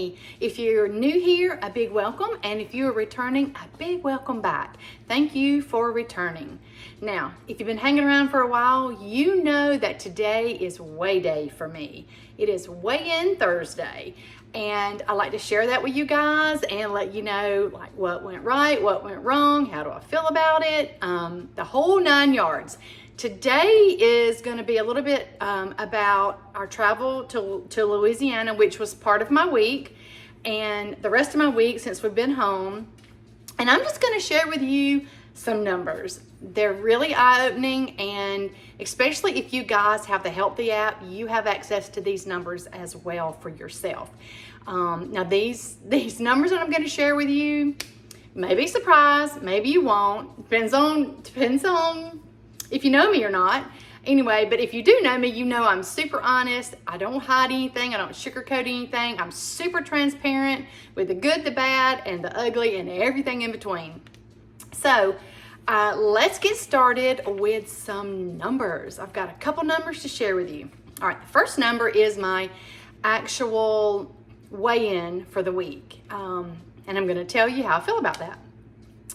me. If you're new here, a big welcome. And if you are returning, a big welcome back. Thank you for returning. Now, if you've been hanging around for a while, you know that today is weigh day for me. It is weigh-in Thursday. And I like to share that with you guys and let you know like what went right, what went wrong, how do I feel about it, the whole 9 yards. Today is going to be a little bit about our travel to Louisiana, which was part of my week, and the rest of my week since we've been home. And I'm just going to share with you some numbers. They're really eye-opening, and especially if you guys have the Healthi app, you have access to these numbers as well for yourself. Now these numbers that I'm going to share with you may be surprised, maybe you won't. Depends on if you know me or not. Anyway, but if you do know me, you know I'm super honest. I don't hide anything. I don't sugarcoat anything. I'm super transparent with the good, the bad, and the ugly, and everything in between. So let's get started with some numbers. I've got a couple numbers to share with you. All right, the first number is my actual weigh-in for the week. And I'm going to tell you how I feel about that.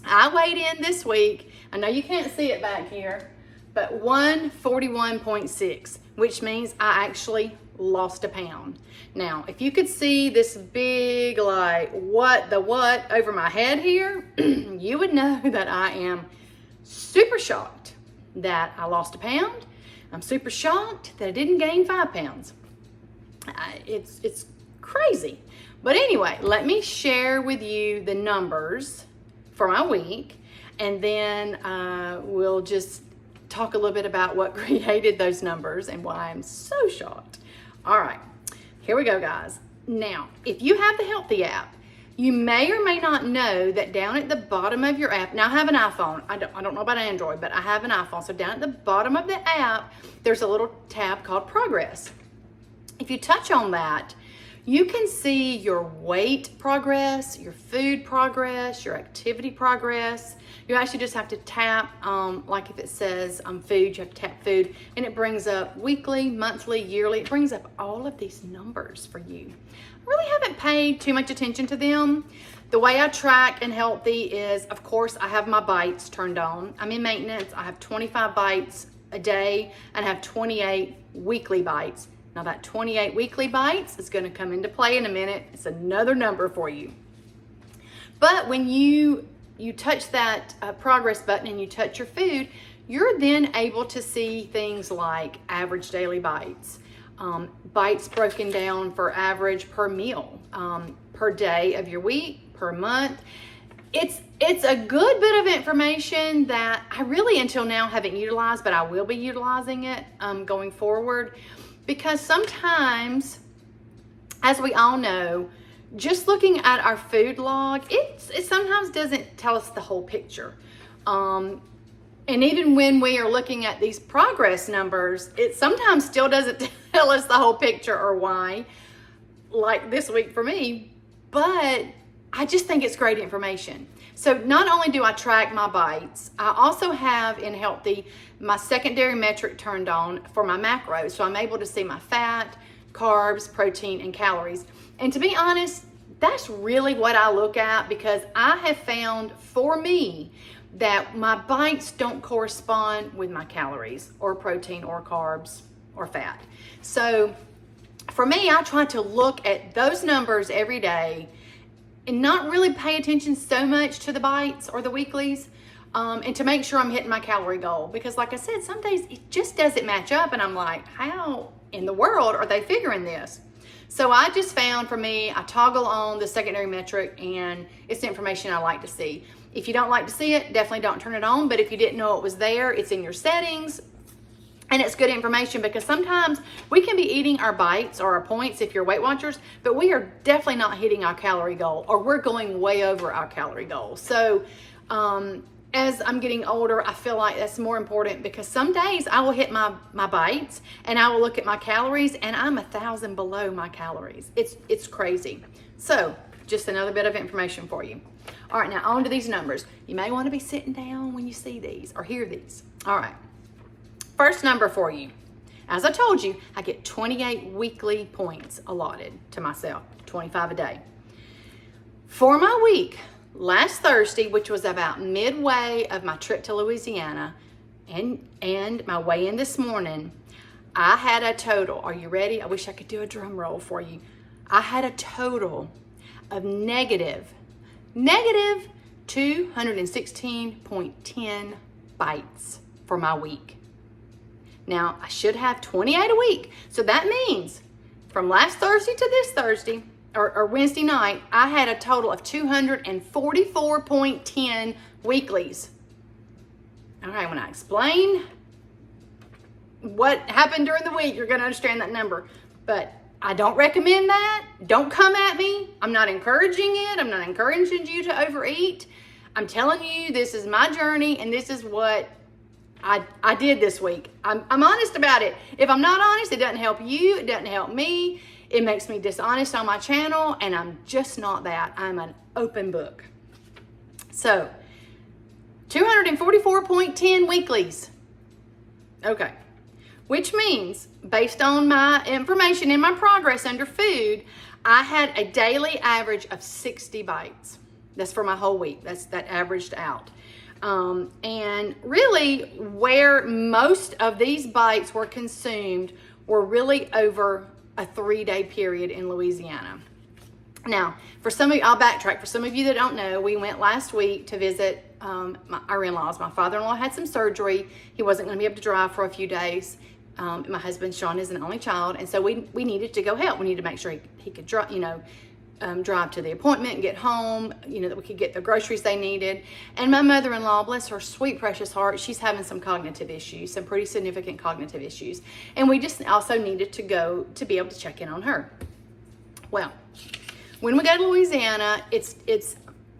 I weighed in this week. I know you can't see it back here, but 141.6, which means I actually lost a pound. Now, if you could see this big, like, what over my head here, you would know that I am super shocked that I lost a pound. I'm super shocked that I didn't gain 5 pounds. It's crazy. But anyway, let me share with you the numbers for my week, and then we'll just talk a little bit about what created those numbers and why I'm so shocked. All right, here we go, guys. Now, if you have the Healthi app, you may or may not know that down at the bottom of your app, now I have an iPhone, I don't know about Android, but I have an iPhone, so down at the bottom of the app, there's a little tab called Progress. If you touch on that, you can see your weight progress, your food progress, your activity progress. You actually just have to tap, like if it says food, you have to tap food, and it brings up weekly, monthly, yearly. It brings up all of these numbers for you. I really haven't paid too much attention to them. The way I track in Healthi is, of course, I have my bites turned on. I'm in maintenance. I have 25 bites a day and I have 28 weekly bites. Now that 28 weekly bites is going to come into play in a minute. It's another number for you. But when you touch that progress button and you touch your food, you're then able to see things like average daily bites, bites broken down for average per meal, per day of your week, per month. It's a good bit of information that I really until now haven't utilized, but I will be utilizing it going forward. Because sometimes, as we all know, just looking at our food log, it sometimes doesn't tell us the whole picture. And even when we are looking at these progress numbers, it sometimes still doesn't tell us the whole picture or why, like this week for me. But I just think it's great information. So not only do I track my bites, I also have in Healthi my secondary metric turned on for my macros. So I'm able to see my fat, carbs, protein, and calories. And to be honest, that's really what I look at, because I have found for me that my bites don't correspond with my calories or protein or carbs or fat. So for me, I try to look at those numbers every day and not really pay attention so much to the bites or the weeklies, and to make sure I'm hitting my calorie goal. Because like I said, some days it just doesn't match up and I'm like, how in the world are they figuring this? So I just found for me, I toggle on the secondary metric, and it's the information I like to see. If you don't like to see it, definitely don't turn it on. But if you didn't know it was there, it's in your settings. And it's good information, because sometimes we can be eating our bites or our points if you're Weight Watchers, but we are definitely not hitting our calorie goal, or we're going way over our calorie goal. So as I'm getting older, I feel like that's more important, because some days I will hit my bites and I will look at my calories and I'm 1,000 below my calories. It's crazy. So just another bit of information for you. All right, now on to these numbers. You may want to be sitting down when you see these or hear these. All right. First number for you. As I told you, I get 28 weekly points allotted to myself. 25 a day. For my week, last Thursday, which was about midway of my trip to Louisiana, and my weigh-in this morning, I had a total, are you ready? I wish I could do a drum roll for you. I had a total of negative 216.10 bites for my week. Now, I should have 28 a week. So that means from last Thursday to this Thursday, or Wednesday night, I had a total of 244.10 weeklies. All right, when I explain what happened during the week, you're going to understand that number. But I don't recommend that. Don't come at me. I'm not encouraging it. I'm not encouraging you to overeat. I'm telling you, this is my journey, and this is what I did this week. I'm honest about it. If I'm not honest, it doesn't help you. It doesn't help me. It makes me dishonest on my channel, and I'm just not that. I'm an open book. So, 244.10 weeklies. Okay. Which means, based on my information and my progress under food, I had a daily average of 60 bites. That's for my whole week. That averaged out. And really, where most of these bites were consumed were really over a 3-day period in Louisiana. Now, for some of you, I'll backtrack. For some of you that don't know, we went last week to visit our in-laws. My father-in-law had some surgery. He wasn't going to be able to drive for a few days. My husband, Sean, is an only child, and so we needed to go help. We needed to make sure he could drive, drive to the appointment and get home, that we could get the groceries they needed. And my mother-in-law, bless her sweet, precious heart, she's having some cognitive issues, some pretty significant cognitive issues. And we just also needed to go to be able to check in on her. Well, when we go to Louisiana, it's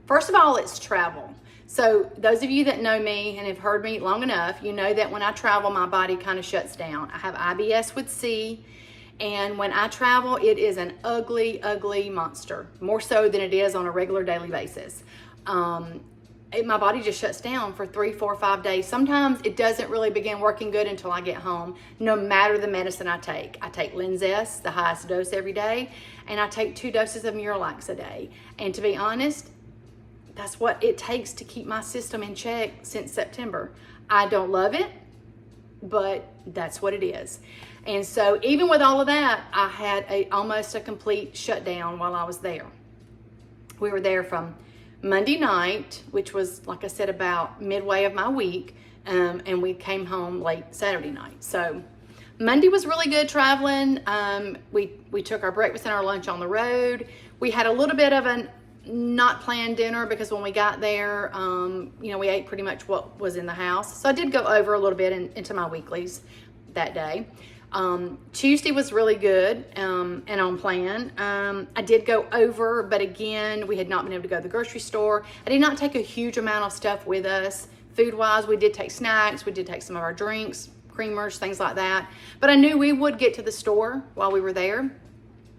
first of all, it's travel. So those of you that know me and have heard me long enough, you know that when I travel, my body kind of shuts down. I have IBS with C, and when I travel, it is an ugly, ugly monster, more so than it is on a regular daily basis. My body just shuts down for 3, 4, 5 days. Sometimes it doesn't really begin working good until I get home, no matter the medicine I take. I take Linzess, the highest dose every day, and I take 2 doses of Muralax a day. And to be honest, that's what it takes to keep my system in check since September. I don't love it, but that's what it is. And so even with all of that, I had almost a complete shutdown while I was there. We were there from Monday night, which was, like I said, about midway of my week, and we came home late Saturday night. So Monday was really good traveling. We took our breakfast and our lunch on the road. We had a little bit of a not planned dinner because when we got there, we ate pretty much what was in the house. So I did go over a little bit into my weeklies that day. Tuesday was really good and on plan. I did go over, but again, we had not been able to go to the grocery store. I did not take a huge amount of stuff with us. Food-wise, we did take snacks. We did take some of our drinks, creamers, things like that. But I knew we would get to the store while we were there,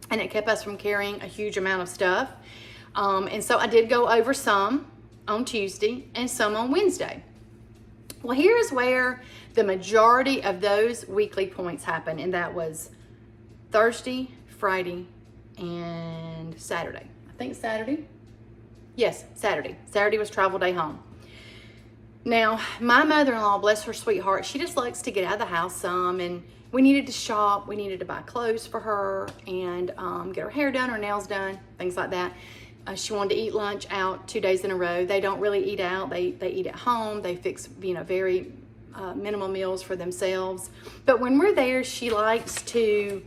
and it kept us from carrying a huge amount of stuff. And so I did go over some on Tuesday and some on Wednesday. Well, here's where the majority of those weekly points happen, and that was Thursday, Friday, and Saturday. I think Saturday. Yes, Saturday. Saturday was travel day home. Now, my mother-in-law, bless her sweetheart, she just likes to get out of the house some, and we needed to shop. We needed to buy clothes for her and get her hair done, her nails done, things like that. She wanted to eat lunch out 2 days in a row. They don't really eat out. They eat at home. They fix, very minimal meals for themselves. But when we're there, she likes to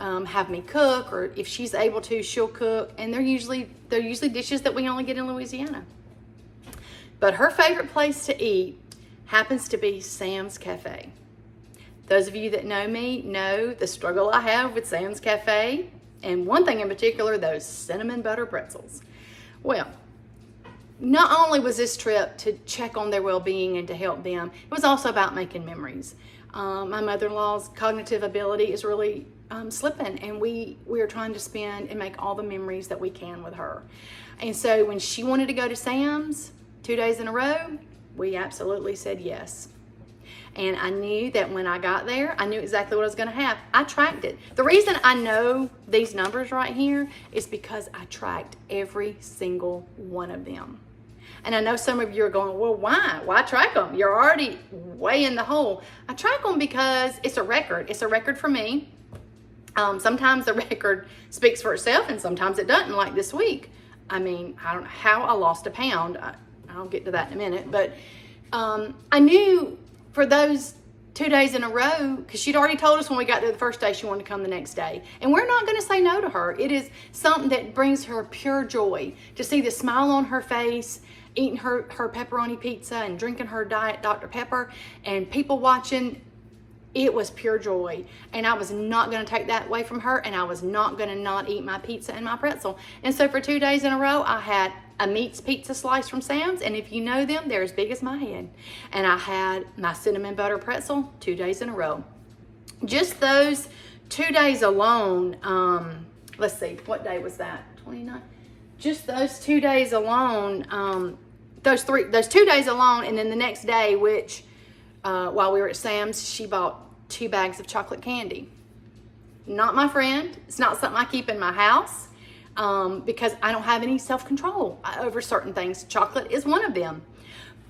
have me cook, or if she's able to, she'll cook. And they're usually dishes that we only get in Louisiana. But her favorite place to eat happens to be Sam's Cafe. Those of you that know me know the struggle I have with Sam's Cafe. And one thing in particular, those cinnamon butter pretzels. Well, not only was this trip to check on their well-being and to help them, it was also about making memories. My mother-in-law's cognitive ability is really slipping, and we are trying to spend and make all the memories that we can with her. And so when she wanted to go to Sam's 2 days in a row, we absolutely said yes. And I knew that when I got there, I knew exactly what I was going to have. I tracked it. The reason I know these numbers right here is because I tracked every single one of them. And I know some of you are going, well, why? Why track them? You're already way in the hole. I track them because it's a record. It's a record for me. Sometimes the record speaks for itself and sometimes it doesn't, like this week. I mean, I don't know how I lost a pound. I'll get to that in a minute. But I knew for those 2 days in a row, because she'd already told us when we got there the first day she wanted to come the next day. And we're not going to say no to her. It is something that brings her pure joy to see the smile on her face, eating her pepperoni pizza and drinking her Diet Dr. Pepper and people watching. It was pure joy. And I was not going to take that away from her, and I was not going to not eat my pizza and my pretzel. And so for 2 days in a row, I had a Meats pizza slice from Sam's, and if you know them, they're as big as my head. And I had my cinnamon butter pretzel 2 days in a row. Just those 2 days alone, let's see, what day was that? 29? Just those 2 days alone, those 2 days alone, and then the next day, which while we were at Sam's, she bought 2 bags of chocolate candy. Not my friend. It's not something I keep in my house because I don't have any self-control over certain things. Chocolate is one of them.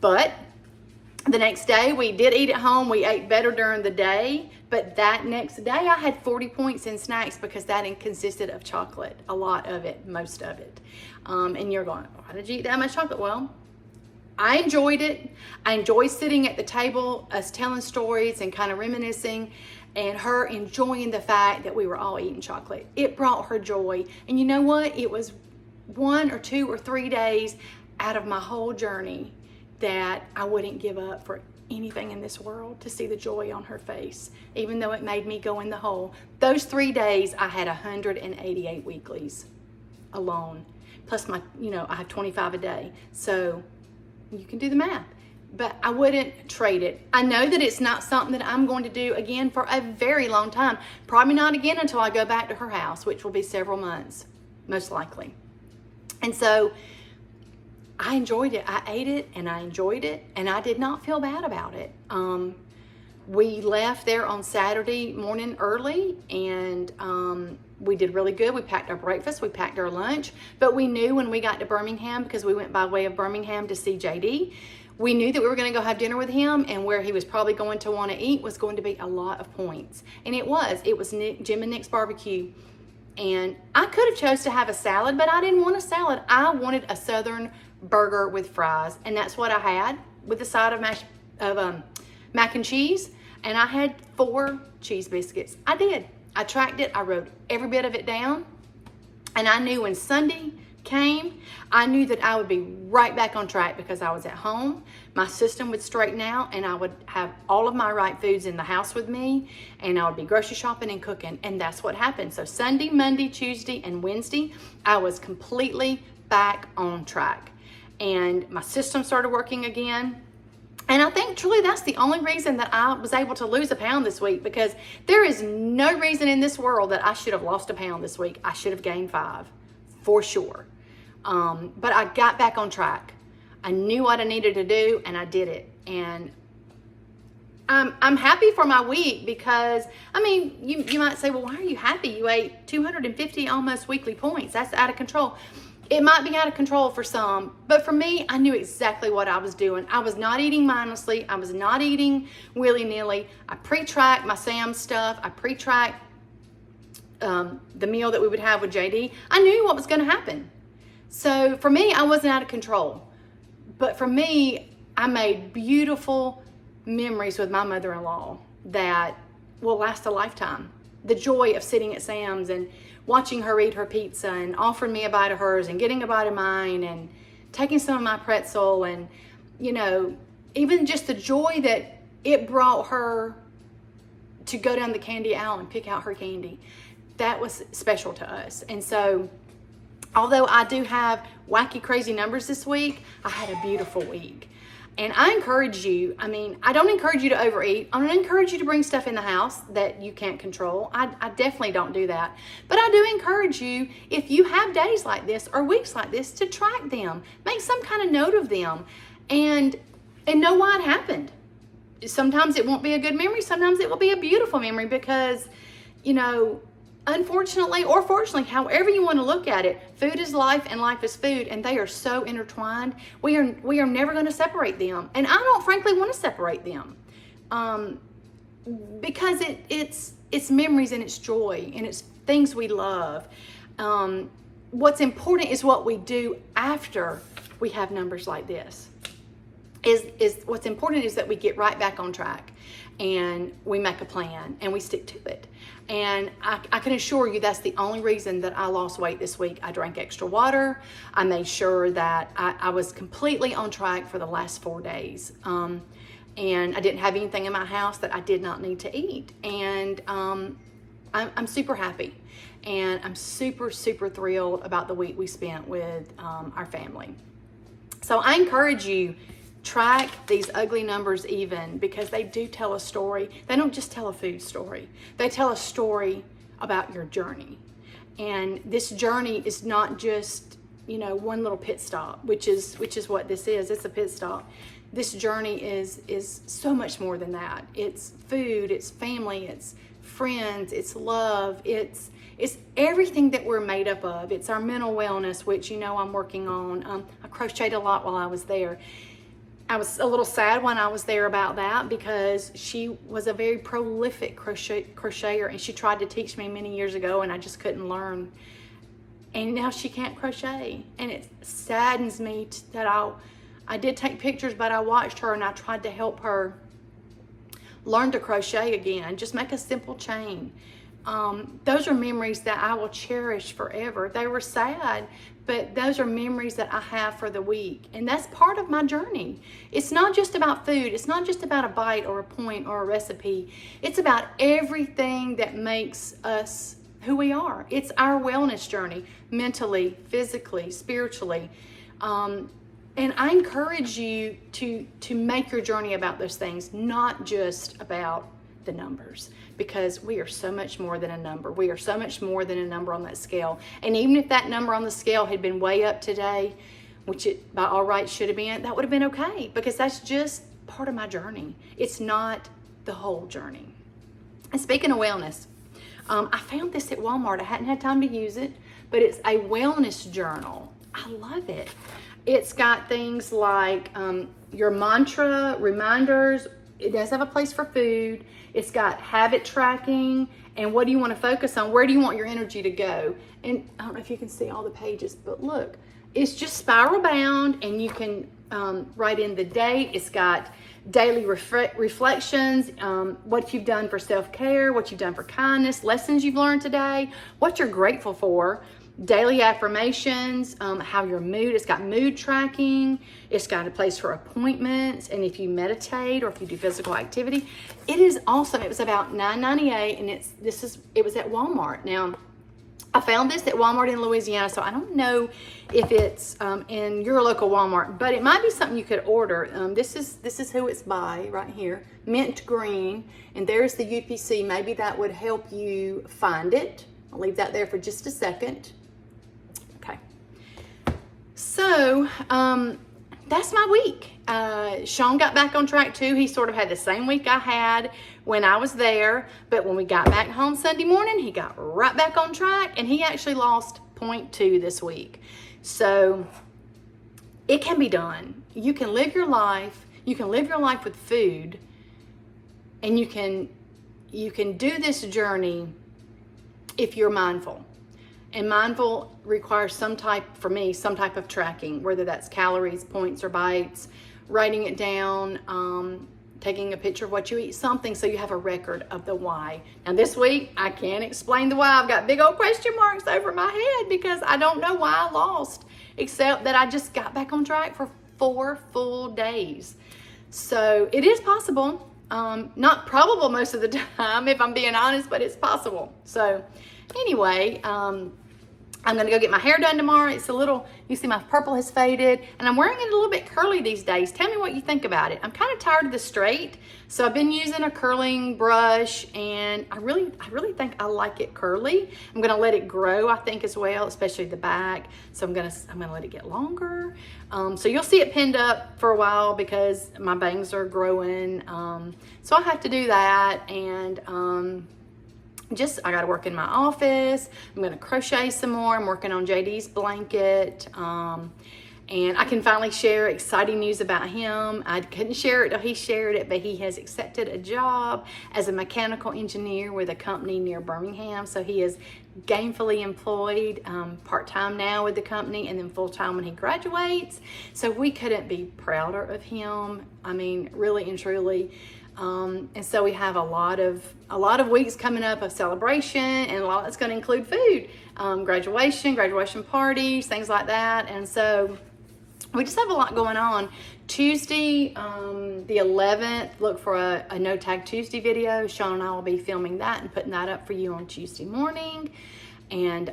But the next day, we did eat at home. We ate better during the day. But that next day, I had 40 points in snacks because that consisted of chocolate. A lot of it, most of it. And you're going, why did you eat that much chocolate? Well, I enjoyed it. I enjoyed sitting at the table, us telling stories and kind of reminiscing, and her enjoying the fact that we were all eating chocolate. It brought her joy. And you know what? It was 1 or 2 or 3 days out of my whole journey that I wouldn't give up for anything in this world to see the joy on her face, even though it made me go in the hole. Those 3 days, I had 188 weeklies alone. Plus I have 25 a day. So you can do the math, but I wouldn't trade it. I know that it's not something that I'm going to do again for a very long time. Probably not again until I go back to her house, which will be several months, most likely. And so I enjoyed it. I ate it and I enjoyed it, and I did not feel bad about it. We left there on Saturday morning early, and we did really good. We packed our breakfast, we packed our lunch, but we knew when we got to Birmingham, because we went by way of Birmingham to see JD, we knew that we were going to go have dinner with him, and where he was probably going to want to eat was going to be a lot of points. And it was Jim and Nick's barbecue. And I could have chose to have a salad, but I didn't want a salad. I wanted a Southern burger with fries, and that's what I had with a side of mac and cheese, and I had 4 cheese biscuits. I did. I tracked it. I wrote every bit of it down, and I knew when Sunday came, I knew that I would be right back on track because I was at home. My system would straighten out, and I would have all of my right foods in the house with me, and I would be grocery shopping and cooking, and that's what happened. So Sunday, Monday, Tuesday, and Wednesday, I was completely back on track, and my system started working again. And I think truly that's the only reason that I was able to lose a pound this week, because there is no reason in this world that I should have lost a pound this week. I should have gained 5 for sure. But I got back on track. I knew what I needed to do, and I did it. And I'm happy for my week because, I mean, you might say, well, why are you happy? You ate 250 almost weekly points. That's out of control. It might be out of control for some, but for me, I knew exactly what I was doing. I was not eating mindlessly. I was not eating willy-nilly. I pre-tracked my Sam's stuff. I pre-tracked the meal that we would have with JD. I knew what was going to happen. So for me, I wasn't out of control. But for me, I made beautiful memories with my mother-in-law that will last a lifetime. The joy of sitting at Sam's and watching her eat her pizza and offering me a bite of hers and getting a bite of mine and taking some of my pretzel, and, you know, even just the joy that it brought her to go down the candy aisle and pick out her candy. That was special to us. And so, although I do have wacky, crazy numbers this week, I had a beautiful week. And I encourage you, I mean, I don't encourage you to overeat. I don't encourage you to bring stuff in the house that you can't control. I definitely don't do that. But I do encourage you, if you have days like this or weeks like this, to track them. Make some kind of note of them and know why it happened. sometimes it won't be a good memory. Sometimes it will be a beautiful memory because, unfortunately or fortunately, however you want to look at it, food is life and life is food, and they are so intertwined. We are never going to separate them, and I don't frankly want to separate them, because it's memories and it's joy and it's things we love. What's important is what we do after we have numbers like this. Is what's important is that we get right back on track and we make a plan and we stick to it. And I can assure you that's the only reason that I lost weight this week. I drank extra water. I made sure that I was completely on track for the last 4 days. And I didn't have anything in my house that I did not need to eat. And I'm super happy. And I'm super, super thrilled about the week we spent with our family. So I encourage you, track these ugly numbers even, because they do tell a story. They don't just tell a food story. They tell a story about your journey. And this journey is not just, one little pit stop, which is what this is. It's a pit stop. This journey is so much more than that. It's food, it's family, it's friends, it's love, it's everything that we're made up of. It's our mental wellness, which I'm working on. I crocheted a lot while I was there. I was a little sad when I was there about that, because she was a very prolific crocheter, and she tried to teach me many years ago, and I just couldn't learn. And now she can't crochet, and it saddens me that I did take pictures, but I watched her and I tried to help her learn to crochet again. Just make a simple chain. Those are memories that I will cherish forever. They were sad, but those are memories that I have for the week. And that's part of my journey. It's not just about food. It's not just about a bite or a point or a recipe. It's about everything that makes us who we are. It's our wellness journey, mentally, physically, spiritually. And I encourage you to make your journey about those things, not just about the numbers, because we are so much more than a number. We are so much more than a number on that scale. And even if that number on the scale had been way up today, which it by all rights should have been, that would have been okay, because that's just part of my journey. It's not the whole journey. And speaking of wellness, I found this at Walmart. I hadn't had time to use it, but it's a wellness journal. I love it. It's got things like your mantra, reminders. It does have a place for food. It's got habit tracking and what do you want to focus on? Where do you want your energy to go? And I don't know if you can see all the pages, but look, it's just spiral bound, and you can write in the date. It's got daily reflections, what you've done for self-care, what you've done for kindness, lessons you've learned today, what you're grateful for, daily affirmations, how your mood. It's got mood tracking. It's got a place for appointments, and if you meditate or if you do physical activity. It is awesome. It was about $9.98, and it was at Walmart. Now, I found this at Walmart in Louisiana, so I don't know if it's in your local Walmart, but it might be something you could order. This is who it's by right here, mint green, and there's the UPC. Maybe that would help you find it. I'll leave that there for just a second. Okay. So that's my week. Sean got back on track too. He sort of had the same week I had when I was there, but when we got back home Sunday morning, he got right back on track, and he actually lost 0.2 this week. So it can be done. You can live your life. You can live your life with food, and you can do this journey if you're mindful. And mindful requires some type of tracking, whether that's calories, points, or bites, writing it down, taking a picture of what you eat, something so you have a record of the why. Now this week, I can't explain the why. I've got big old question marks over my head because I don't know why I lost, except that I just got back on track for 4 full days. So it is possible. Not probable most of the time, if I'm being honest, but it's possible. So anyway, I'm gonna go get my hair done tomorrow. It's a little, you see my purple has faded, and I'm wearing it a little bit curly these days. Tell me what you think about it. I'm kind of tired of the straight, so I've been using a curling brush, and I really think I like it curly. I'm gonna let it grow, I think, as well, especially the back. So I'm gonna let it get longer. So you'll see it pinned up for a while because my bangs are growing. So I have to do that, and I gotta work in my office. I'm gonna crochet some more. I'm working on JD's blanket. And I can finally share exciting news about him. I couldn't share it till he shared it, but he has accepted a job as a mechanical engineer with a company near Birmingham. So he is gainfully employed, part-time now with the company, and then full-time when he graduates. So we couldn't be prouder of him. I mean, really and truly. And so we have a lot of weeks coming up of celebration, and a lot that's going to include food, graduation parties, things like that. And so we just have a lot going on. Tuesday, the 11th, look for a No Tag Tuesday video. Sean and I will be filming that and putting that up for you on Tuesday morning. And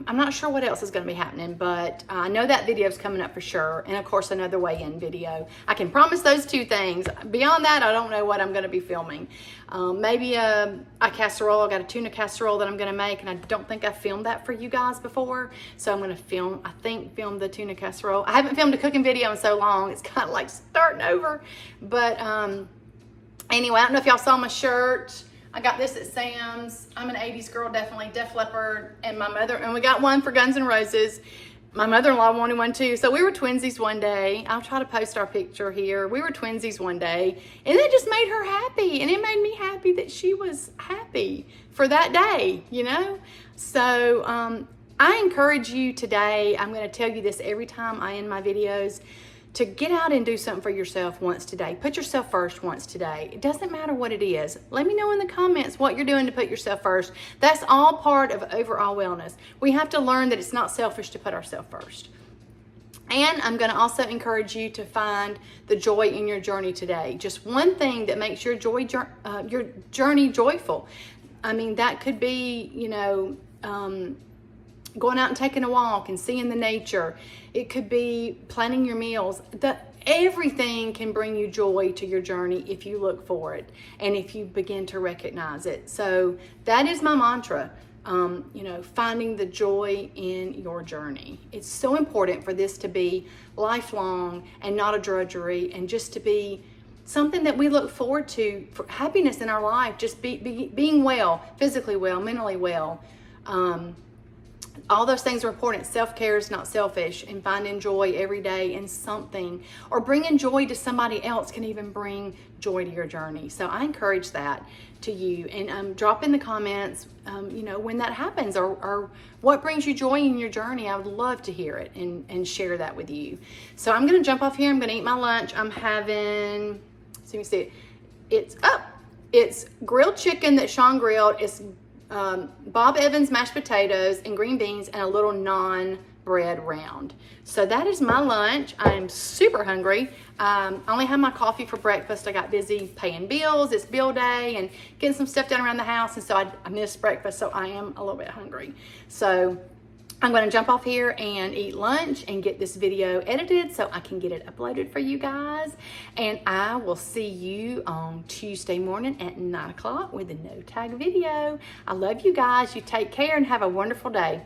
I'm not sure what else is going to be happening, but I know that video is coming up for sure. And of course, another weigh-in video. I can promise those two things. Beyond that, I don't know what I'm going to be filming. Maybe a casserole. I got a tuna casserole that I'm going to make, and I don't think I've filmed that for you guys before. So I'm going to film the tuna casserole. I haven't filmed a cooking video in so long. It's kind of like starting over. But anyway, I don't know if y'all saw my shirt. I got this at Sam's. I'm an 80s girl, definitely. Def Leppard, and my mother, and we got one for Guns N' Roses. My mother-in-law wanted one too. So we were twinsies one day. I'll try to post our picture here. We were twinsies one day, and it just made her happy, and it made me happy that she was happy for that day, you know? So I encourage you today, I'm going to tell you this every time I end my videos, to get out and do something for yourself once today. Put yourself first once today. It doesn't matter what it is. Let me know in the comments what you're doing to put yourself first. That's all part of overall wellness. We have to learn that it's not selfish to put ourselves first. And I'm going to also encourage you to find the joy in your journey today. Just one thing that makes your journey joyful. I mean, that could be, you know, going out and taking a walk and seeing the nature. It could be planning your meals. Everything can bring you joy to your journey if you look for it and if you begin to recognize it. So that is my mantra, you know, finding the joy in your journey. It's so important for this to be lifelong and not a drudgery, and just to be something that we look forward to for happiness in our life, just being well, physically well, mentally well. All those things are important. Self-care is not selfish, and finding joy every day in something, or bringing joy to somebody else, can even bring joy to your journey. So I encourage that to you, and drop in the comments, you know, when that happens, or what brings you joy in your journey. I would love to hear it and share that with you. So I'm going to jump off here. I'm going to eat my lunch. I'm having, so you can see it. It's grilled chicken that Sean grilled. It's Bob Evans mashed potatoes and green beans and a little naan bread round. So that is my lunch. I'm super hungry. I only had my coffee for breakfast. I got busy paying bills. It's bill day and getting some stuff done around the house, and so I missed breakfast, so I am a little bit hungry. So I'm going to jump off here and eat lunch and get this video edited so I can get it uploaded for you guys. And I will see you on Tuesday morning at 9 o'clock with a no tag video. I love you guys. You take care and have a wonderful day.